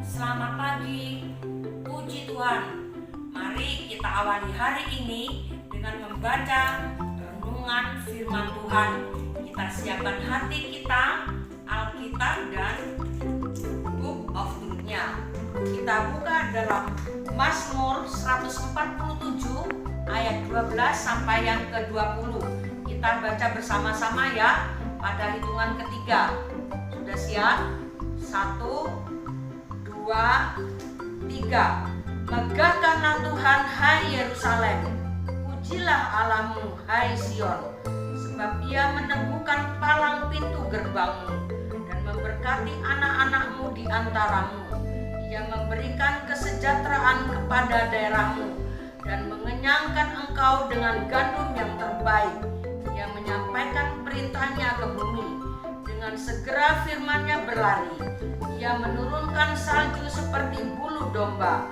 Selamat pagi, puji Tuhan. Mari kita awali hari ini dengan membaca renungan firman Tuhan. Kita siapkan hati kita, Alkitab dan Book of Truth-nya. Kita buka dalam Mazmur 147 ayat 12 sampai yang ke-20. Kita baca bersama-sama ya pada hitungan ketiga. Sudah siap? 1, 2, 3. Megahkanlah Tuhan, hai Yerusalem. Pujilah Allahmu, hai Sion. Sebab Ia meneguhkan palang pintu gerbangmu dan memberkati anak-anakmu di antaramu. Ia memberikan kesejahteraan kepada daerahmu dan mengenyangkan engkau dengan gandum yang terbaik. Ia menyampaikan perintahnya ke bumi. Dengan segera firman-Nya berlari. Ia menurunkan salju seperti bulu domba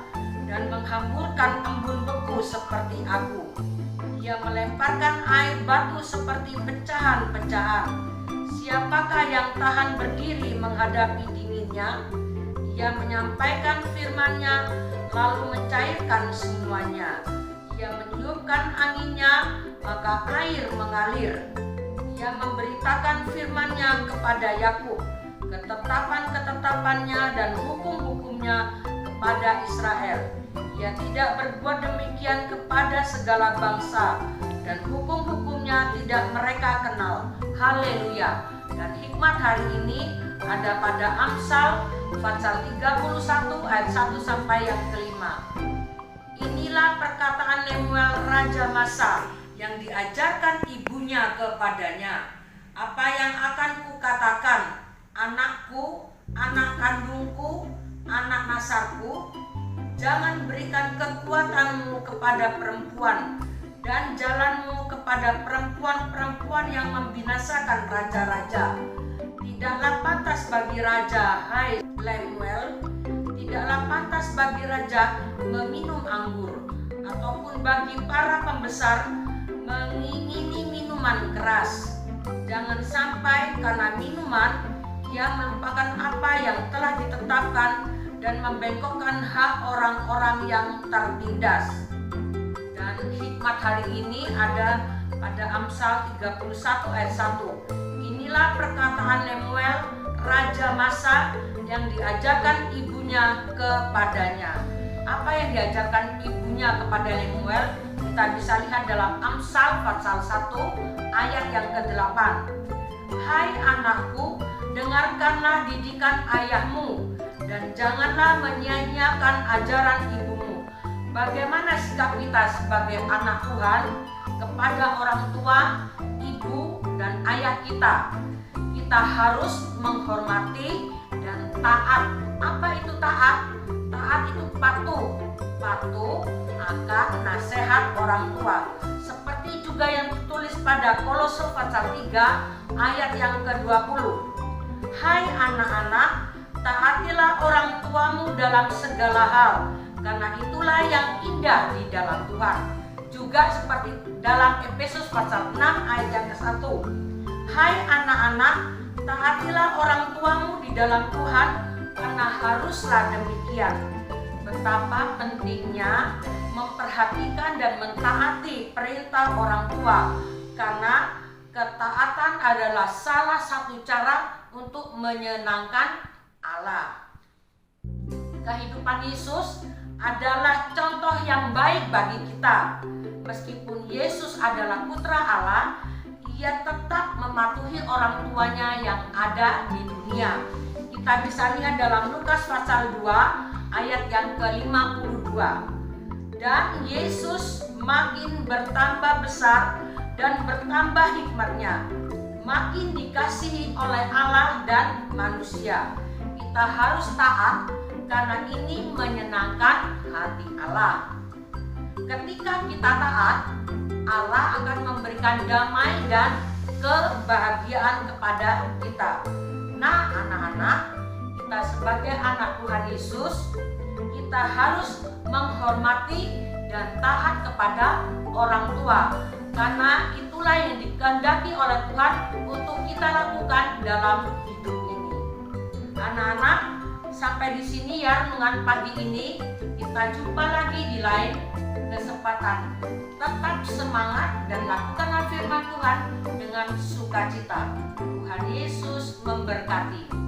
dan menghamburkan embun beku seperti abu. Ia melemparkan air batu seperti pecahan-pecahan. Siapakah yang tahan berdiri menghadapi dinginnya? Ia menyampaikan firman-Nya lalu mencairkan semuanya. Ia meniupkan anginnya, maka air mengalir. Ia memberitakan firman-Nya kepada Yakub, ketetapan-ketetapannya dan hukum-hukumnya kepada Israel. Ia tidak berbuat demikian kepada segala bangsa, dan hukum-hukumnya tidak mereka kenal. Haleluya. Dan hikmat hari ini ada pada Amsal pasal 31 ayat 1 sampai yang kelima. Inilah perkataan Lemuel Raja Masa yang diajarkan ibunya kepadanya. Apa yang akan kukatakan? Anakku, anak kandungku, anak nasarku, jangan berikan kekuatanmu kepada perempuan dan jalanmu kepada perempuan-perempuan yang membinasakan raja-raja. Tidaklah pantas bagi raja, hai Lemuel, tidaklah pantas bagi raja meminum anggur, ataupun bagi para pembesar mengingini minuman keras. Jangan sampai karena minuman ia melupakan apa yang telah ditetapkan dan membengkokkan hak orang-orang yang tertindas. Dan hikmat hari ini ada pada Amsal 31 ayat 1. Inilah perkataan Lemuel Raja Masa yang diajarkan ibunya kepadanya. Apa yang diajarkan ibunya kepada Lemuel? Kita bisa lihat dalam Amsal pasal 1 ayat yang ke-8. Hai anakku, dengarkanlah didikan ayahmu dan janganlah menyia-nyiakan ajaran ibumu. Bagaimana sikap kita sebagai anak Tuhan kepada orang tua, ibu, dan ayah kita? Kita harus menghormati dan taat. Apa itu taat? Taat itu patuh akan nasihat orang tua. Seperti juga yang ditulis pada Kolose pasal 3 ayat yang ke-20. Hai anak-anak, taatilah orang tuamu dalam segala hal, karena itulah yang indah di dalam Tuhan. Juga seperti dalam Efesus pasal 6 ayat yang ke-1. Hai anak-anak, taatilah orang tuamu di dalam Tuhan, karena haruslah demikian. Betapa pentingnya memperhatikan dan mentaati perintah orang tua, karena ketaatan adalah salah satu cara untuk menyenangkan Allah. Kehidupan Yesus adalah contoh yang baik bagi kita. Meskipun Yesus adalah putra Allah, ia tetap mematuhi orang tuanya yang ada di dunia. Kita bisa lihat dalam Lukas pasal 2 ayat yang ke-52. Dan Yesus makin bertambah besar dan bertambah hikmatnya, makin dikasihi oleh Allah dan manusia. Kita harus taat karena ini menyenangkan hati Allah. Ketika kita taat, Allah akan memberikan damai dan kebahagiaan kepada kita. Nah, anak-anak, kita sebagai anak Tuhan Yesus, kita harus menghormati dan taat kepada orang tua, karena itulah yang dikehendaki oleh Tuhan untuk kita lakukan dalam hidup ini. Anak-anak, Sampai di sini ya renungan pagi ini. Kita jumpa lagi di lain kesempatan. Tetap semangat dan lakukanlah firman Tuhan dengan sukacita. Tuhan Yesus memberkati.